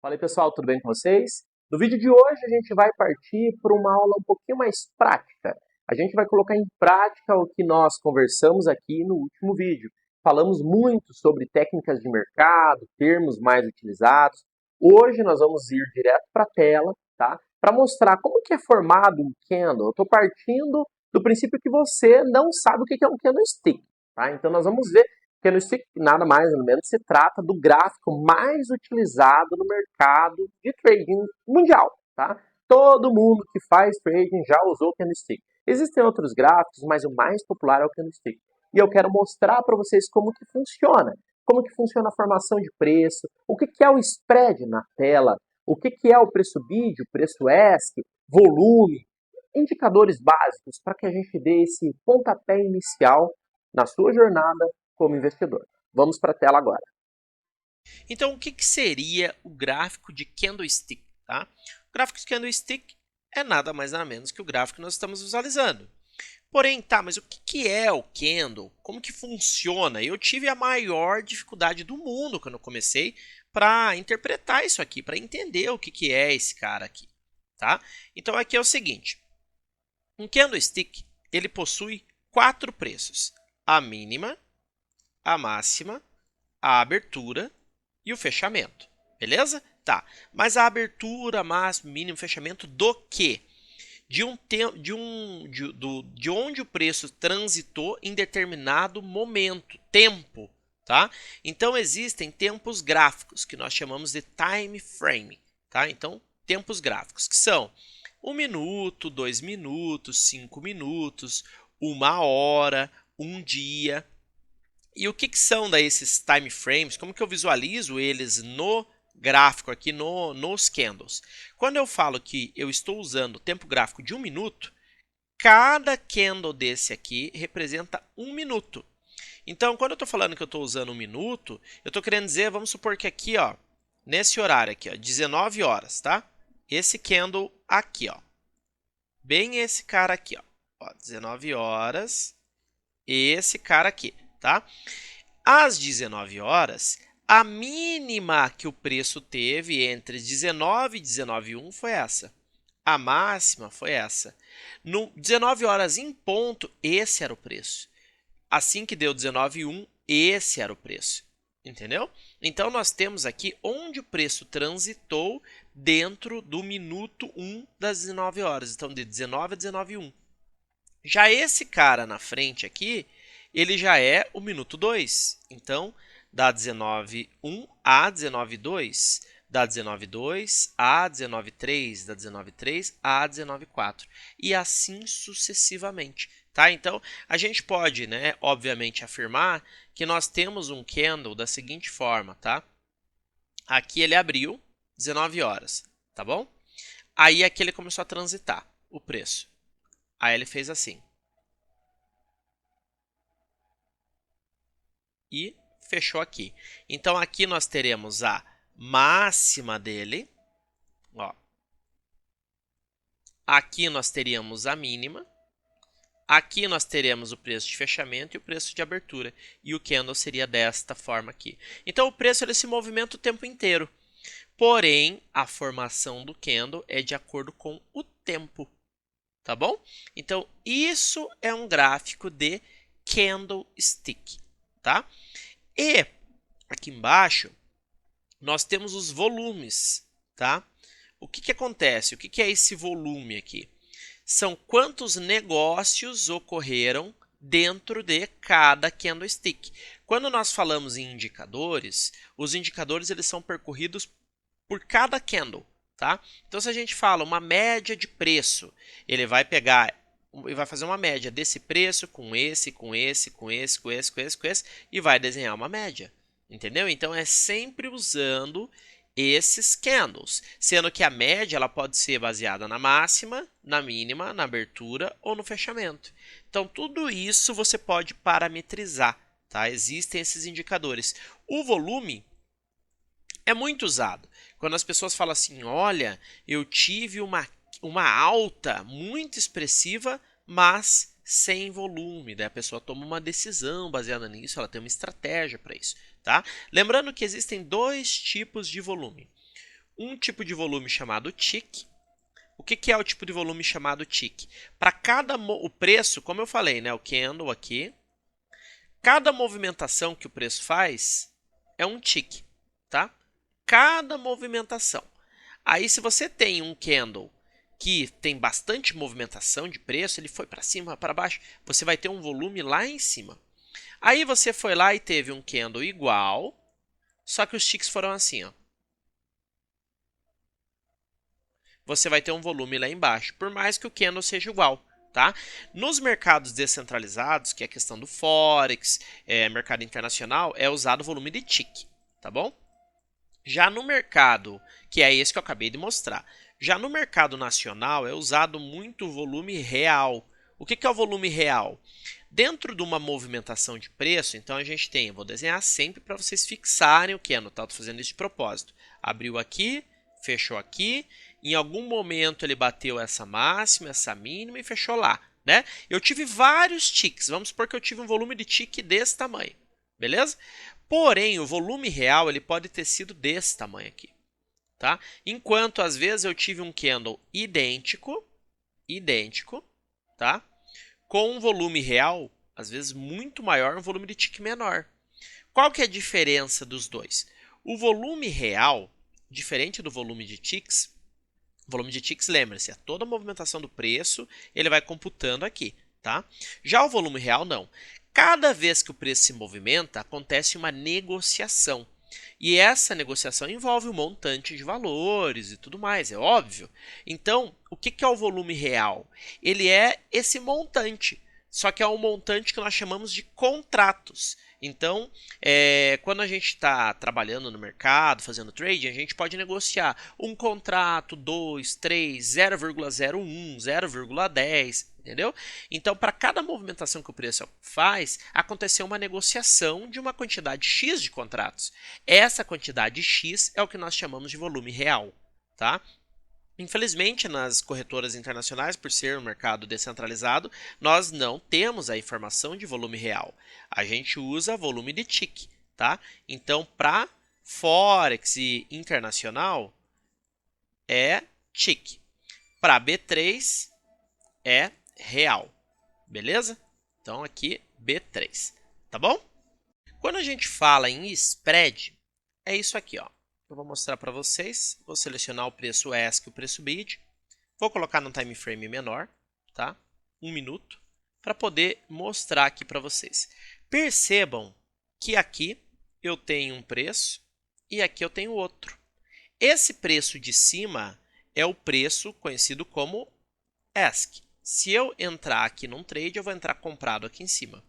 Fala aí pessoal, tudo bem com vocês? No vídeo de hoje a gente vai partir para uma aula um pouquinho mais prática. A gente vai colocar em prática o que nós conversamos aqui no último vídeo. Falamos muito sobre técnicas de mercado, termos mais utilizados. Hoje nós vamos ir direto para a tela, tá? Para mostrar como que é formado um candle. Eu estou partindo do princípio que você não sabe o que é um candlestick, tá? Então nós vamos ver. Candlestick nada mais nada menos se trata do gráfico mais utilizado no mercado de trading mundial, tá? Todo mundo que faz trading já usou candlestick. Existem outros gráficos, mas o mais popular é o candlestick. E eu quero mostrar para vocês como que funciona a formação de preço, o que é o spread na tela, o que é o preço bid, o preço ESC, volume, indicadores básicos para que a gente dê esse pontapé inicial na sua jornada como investidor. Vamos para a tela agora. Então, o que seria o gráfico de candlestick? Tá? O gráfico de candlestick é nada mais nada menos que o gráfico que nós estamos visualizando. Porém, mas o que é o candle? Como que funciona? Eu tive a maior dificuldade do mundo quando eu comecei para interpretar isso aqui, para entender o que é esse cara aqui. Tá? Então, aqui é o seguinte. Um candlestick ele possui 4 preços. A mínima, a máxima, a abertura e o fechamento, beleza? Tá, mas a abertura, máximo, mínimo, fechamento do quê? De onde o preço transitou em determinado momento, tempo, tá? Então existem tempos gráficos que nós chamamos de time frame, tá? Então tempos gráficos que são 1 minuto, 2 minutos, 5 minutos, 1 hora, 1 dia. E o que são daí esses time frames? Como que eu visualizo eles no gráfico aqui nos candles? Quando eu falo que eu estou usando o tempo gráfico de 1 minuto, cada candle desse aqui representa 1 minuto. Então, quando eu estou falando que eu estou usando 1 minuto, eu estou querendo dizer, vamos supor que aqui, ó, nesse horário aqui, ó, 19 horas, tá? Esse candle aqui, ó, bem esse cara aqui, ó 19 horas, esse cara aqui. Tá? Às 19 horas, a mínima que o preço teve entre 19 e 19h01 foi essa. A máxima foi essa. No 19 horas em ponto, esse era o preço. Assim que deu 19h01, esse era o preço. Entendeu? Então, nós temos aqui onde o preço transitou dentro do minuto 1 das 19 horas. Então, de 19 a 19h01. Já esse cara na frente aqui, ele já é o minuto 2. Então, da 19h01 a 19h02, da 19h02 a 19h03, da 19h03 a 19h04 e assim sucessivamente. Tá? Então, a gente pode, né, obviamente, afirmar que nós temos um candle da seguinte forma. Tá? Aqui ele abriu 19 horas, tá bom? Aí aqui ele começou a transitar o preço. Aí ele fez assim. E fechou aqui. Então, aqui nós teremos a máxima dele. Ó. Aqui nós teríamos a mínima. Aqui nós teremos o preço de fechamento e o preço de abertura. E o candle seria desta forma aqui. Então, o preço ele se movimenta o tempo inteiro. Porém, a formação do candle é de acordo com o tempo. Tá bom? Então, isso é um gráfico de candlestick. Tá? E aqui embaixo nós temos os volumes, tá? O que acontece? O que é esse volume aqui? São quantos negócios ocorreram dentro de cada candlestick. Quando nós falamos em indicadores, os indicadores eles são percorridos por cada candle, tá? Então, se a gente fala uma média de preço, ele vai pegar e vai fazer uma média desse preço com esse, com esse, com esse, com esse, com esse, com esse, e vai desenhar uma média. Entendeu? Então, é sempre usando esses candles, sendo que a média ela pode ser baseada na máxima, na mínima, na abertura ou no fechamento. Então, tudo isso você pode parametrizar. Tá? Existem esses indicadores. O volume é muito usado. Quando as pessoas falam assim, olha, eu tive uma alta muito expressiva, mas sem volume. Daí a pessoa toma uma decisão baseada nisso, ela tem uma estratégia para isso. tá? Lembrando que existem dois tipos de volume. Um tipo de volume chamado tick. O que é o tipo de volume chamado tick? Para cada o preço, como eu falei, né, o candle aqui, cada movimentação que o preço faz é um tick, tá? Cada movimentação. Aí, se você tem um candle que tem bastante movimentação de preço, ele foi para cima, para baixo, você vai ter um volume lá em cima. Aí você foi lá e teve um candle igual, só que os ticks foram assim, ó. Você vai ter um volume lá embaixo, por mais que o candle seja igual, tá? Nos mercados descentralizados, que é a questão do Forex, mercado internacional, é usado o volume de tick, tá bom? Já no mercado, que é esse que eu acabei de mostrar, já no mercado nacional é usado muito o volume real. O que é o volume real? Dentro de uma movimentação de preço, então a gente tem, eu vou desenhar sempre para vocês fixarem o candle, tá? Estou fazendo isso de propósito. Abriu aqui, fechou aqui, em algum momento ele bateu essa máxima, essa mínima e fechou lá, né? Eu tive vários ticks, vamos supor que eu tive um volume de tick desse tamanho, beleza? Porém, o volume real ele pode ter sido desse tamanho aqui, tá? Enquanto às vezes eu tive um candle idêntico, tá? Com um volume real, às vezes muito maior, um volume de tick menor. Qual que é a diferença dos dois? O volume real, diferente do volume de ticks, lembre-se, é toda a movimentação do preço, ele vai computando aqui, tá? Já o volume real, não. Cada vez que o preço se movimenta, acontece uma negociação. E essa negociação envolve um montante de valores e tudo mais, é óbvio. Então, o que é o volume real? Ele é esse montante, só que é um montante que nós chamamos de contratos. Então, quando a gente está trabalhando no mercado, fazendo trading, a gente pode negociar um contrato, 2, 3, 0,01, 0,10, entendeu? Então, para cada movimentação que o preço faz, aconteceu uma negociação de uma quantidade X de contratos. Essa quantidade X é o que nós chamamos de volume real, tá? Infelizmente, nas corretoras internacionais, por ser um mercado descentralizado, nós não temos a informação de volume real. A gente usa volume de tick, tá? Então, para Forex e internacional, é tick. Para B3, é real. Beleza? Então, aqui, B3. Tá bom? Quando a gente fala em spread, é isso aqui, ó. Eu vou mostrar para vocês, vou selecionar o preço ESC e o preço BID, vou colocar no time frame menor, tá? 1 minuto, para poder mostrar aqui para vocês. Percebam que aqui eu tenho um preço e aqui eu tenho outro. Esse preço de cima é o preço conhecido como ESC. Se eu entrar aqui num trade, eu vou entrar comprado aqui em cima.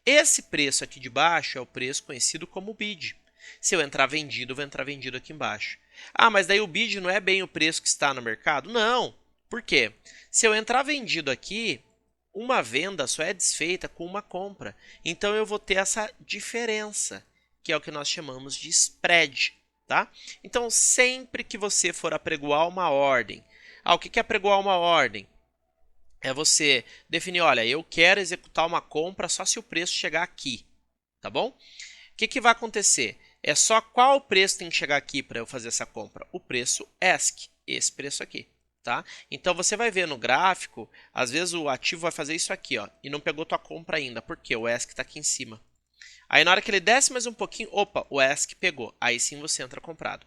Esse preço aqui de baixo é o preço conhecido como BID. Se eu entrar vendido, eu vou entrar vendido aqui embaixo. Ah, mas daí o bid não é bem o preço que está no mercado? Não. Por quê? Se eu entrar vendido aqui, uma venda só é desfeita com uma compra. Então eu vou ter essa diferença, que é o que nós chamamos de spread, tá? Então sempre que você for apregoar uma ordem, o que é apregoar uma ordem? É você definir, olha, eu quero executar uma compra só se o preço chegar aqui, tá bom? O que vai acontecer? É só qual preço tem que chegar aqui para eu fazer essa compra? O preço ESC, esse preço aqui, tá? Então você vai ver no gráfico, às vezes o ativo vai fazer isso aqui, ó, e não pegou tua compra ainda, porque o ESC está aqui em cima. Aí na hora que ele desce mais um pouquinho, opa, o ESC pegou, aí sim você entra comprado,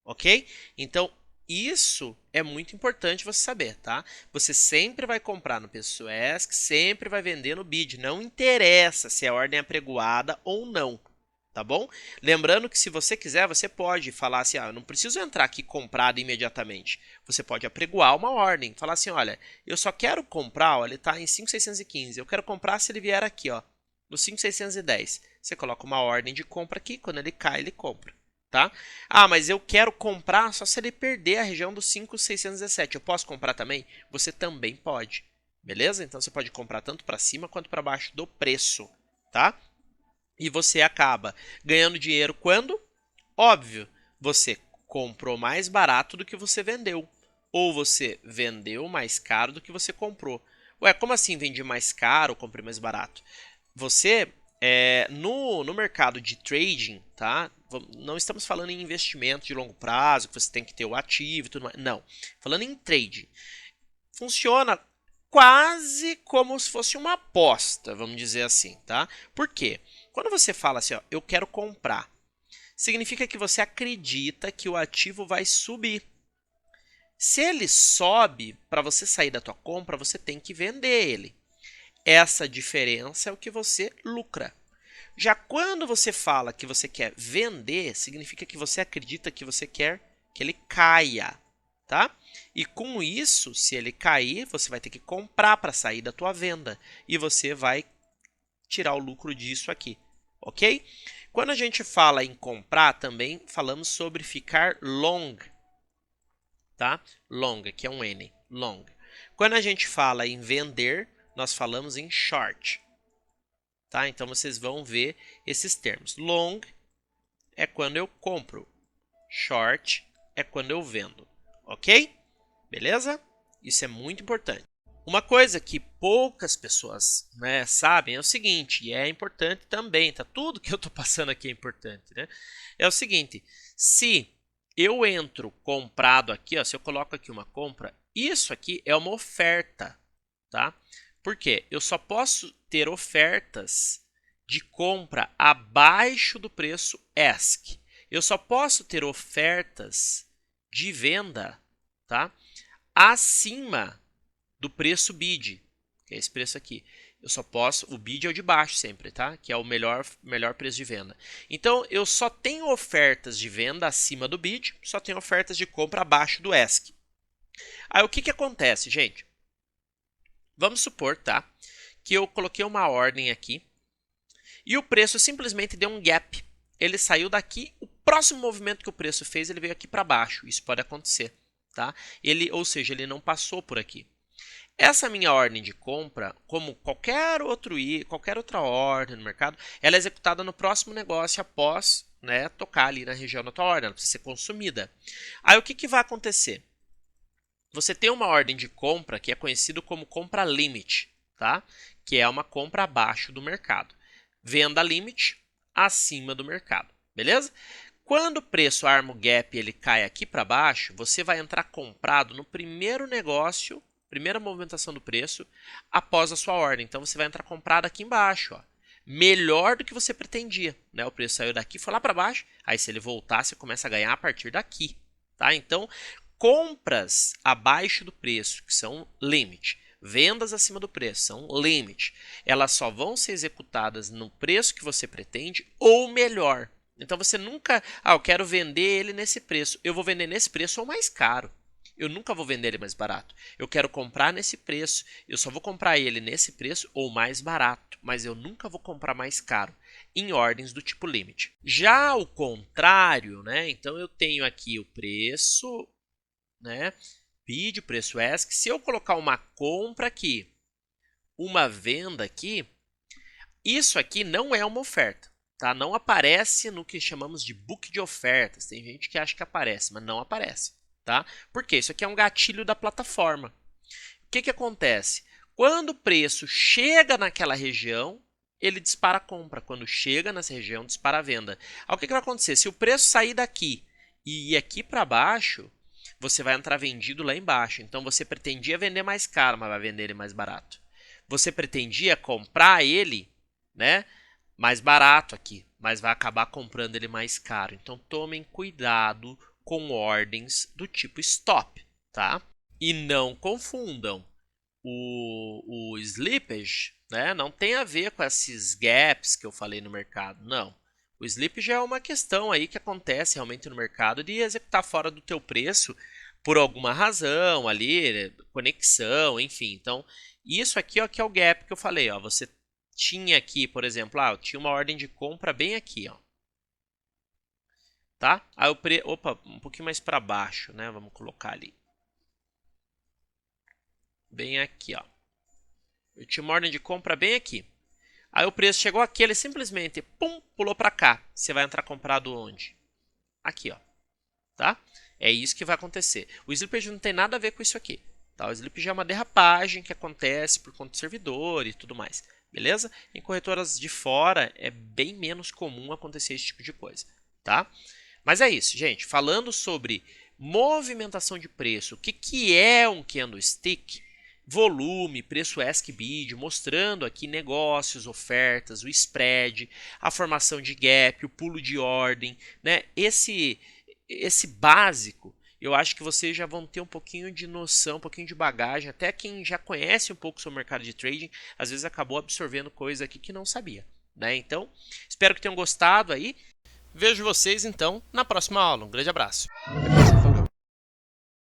ok? Então isso é muito importante você saber, tá? Você sempre vai comprar no preço ESC, sempre vai vender no BID, não interessa se a ordem é apregoada ou não. Tá bom? Lembrando que se você quiser, você pode falar assim, eu não preciso entrar aqui comprado imediatamente. Você pode apregoar uma ordem, falar assim, olha, eu só quero comprar, ó, ele está em 5.615, eu quero comprar se ele vier aqui, ó, no 5.610. Você coloca uma ordem de compra aqui, quando ele cai, ele compra, tá? Ah, mas eu quero comprar só se ele perder a região do 5.617. Eu posso comprar também? Você também pode, beleza? Então você pode comprar tanto para cima quanto para baixo do preço, tá? E você acaba ganhando dinheiro quando? Óbvio, você comprou mais barato do que você vendeu. Ou você vendeu mais caro do que você comprou. Ué, como assim vendi mais caro ou comprei mais barato? Você no mercado de trading, tá? Não estamos falando em investimento de longo prazo, que você tem que ter o ativo e tudo mais. Não. Falando em trading. Funciona quase como se fosse uma aposta, vamos dizer assim, tá? Por quê? Quando você fala assim, ó, eu quero comprar, significa que você acredita que o ativo vai subir. Se ele sobe, para você sair da tua compra, você tem que vender ele. Essa diferença é o que você lucra. Já quando você fala que você quer vender, significa que você acredita que você quer que ele caia, tá? E com isso, se ele cair, você vai ter que comprar para sair da tua venda e você vai tirar o lucro disso aqui, ok? Quando a gente fala em comprar, também falamos sobre ficar long, tá? Long, que é um N, long. Quando a gente fala em vender, nós falamos em short, tá? Então vocês vão ver esses termos. Long é quando eu compro, short é quando eu vendo, ok? Beleza? Isso é muito importante. Uma coisa que poucas pessoas, né, sabem é o seguinte, e é importante também, tá? Tudo que eu estou passando aqui é importante, né? É o seguinte, se eu entro comprado aqui, ó, se eu coloco aqui uma compra, isso aqui é uma oferta, tá? Por quê? Eu só posso ter ofertas de compra abaixo do preço ask. Eu só posso ter ofertas de venda, tá? Acima do preço bid, que é esse preço aqui. Eu só posso, o bid é o de baixo sempre, tá? Que é o melhor preço de venda. Então, eu só tenho ofertas de venda acima do bid, só tenho ofertas de compra abaixo do ask. Aí, o que que acontece, gente? Vamos supor, tá? Que eu coloquei uma ordem aqui e o preço simplesmente deu um gap. Ele saiu daqui, o próximo movimento que o preço fez, ele veio aqui para baixo. Isso pode acontecer, tá? Ou seja, ele não passou por aqui. Essa minha ordem de compra, como qualquer outra ordem no mercado, ela é executada no próximo negócio após, né, tocar ali na região da tua ordem, ela precisa ser consumida. Aí o que que vai acontecer? Você tem uma ordem de compra que é conhecido como compra limit, tá? Que é uma compra abaixo do mercado. Venda limit acima do mercado, beleza? Quando o preço arma o gap ele cai aqui para baixo, você vai entrar comprado no primeiro negócio, primeira movimentação do preço, após a sua ordem. Então você vai entrar comprado aqui embaixo, ó. Melhor do que você pretendia, né? O preço saiu daqui, foi lá para baixo, aí se ele voltar, você começa a ganhar a partir daqui, tá? Então, compras abaixo do preço, que são limit, vendas acima do preço, são limit, elas só vão ser executadas no preço que você pretende ou melhor. Então você nunca, eu quero vender ele nesse preço, eu vou vender nesse preço ou mais caro. Eu nunca vou vender ele mais barato. Eu quero comprar nesse preço, eu só vou comprar ele nesse preço ou mais barato, mas eu nunca vou comprar mais caro em ordens do tipo limit. Já o contrário, né? Então eu tenho aqui o preço, né? Bid, o preço ask. Se eu colocar uma compra aqui, uma venda aqui, isso aqui não é uma oferta, tá? Não aparece no que chamamos de book de ofertas. Tem gente que acha que aparece, mas não aparece, tá? Porque isso aqui é um gatilho da plataforma. O que que acontece? Quando o preço chega naquela região, ele dispara a compra. Quando chega nessa região, dispara a venda. Aí, o que que vai acontecer? Se o preço sair daqui e ir aqui para baixo, você vai entrar vendido lá embaixo. Então você pretendia vender mais caro, mas vai vender ele mais barato. Você pretendia comprar ele, né, mais barato aqui, mas vai acabar comprando ele mais caro. Então tomem cuidado com ordens do tipo stop, tá? E não confundam o slippage, né? Não tem a ver com esses gaps que eu falei no mercado, não. O slippage é uma questão aí que acontece realmente no mercado de executar fora do teu preço por alguma razão ali, conexão, enfim. Então, isso aqui ó, que é o gap que eu falei, ó. Você tinha aqui, por exemplo, eu tinha uma ordem de compra bem aqui, ó. Tá? Aí opa, um pouquinho mais para baixo, né? Vamos colocar ali. Bem aqui, ó. Eu tinha uma ordem de compra bem aqui. Aí o preço chegou aqui, ele simplesmente, pum, pulou para cá. Você vai entrar comprado onde? Aqui, ó. Tá? É isso que vai acontecer. O slippage não tem nada a ver com isso aqui. Tá? O slippage é uma derrapagem que acontece por conta do servidor e tudo mais. beleza? Em corretoras de fora é bem menos comum acontecer esse tipo de coisa, tá? Mas é isso, gente. Falando sobre movimentação de preço, o que é um candlestick? Volume, preço ask-bid, mostrando aqui negócios, ofertas, o spread, a formação de gap, o pulo de ordem, né? Esse básico, eu acho que vocês já vão ter um pouquinho de noção, um pouquinho de bagagem, até quem já conhece um pouco sobre o mercado de trading, às vezes acabou absorvendo coisa aqui que não sabia, né? Então, espero que tenham gostado aí. Vejo vocês então na próxima aula. Um grande abraço.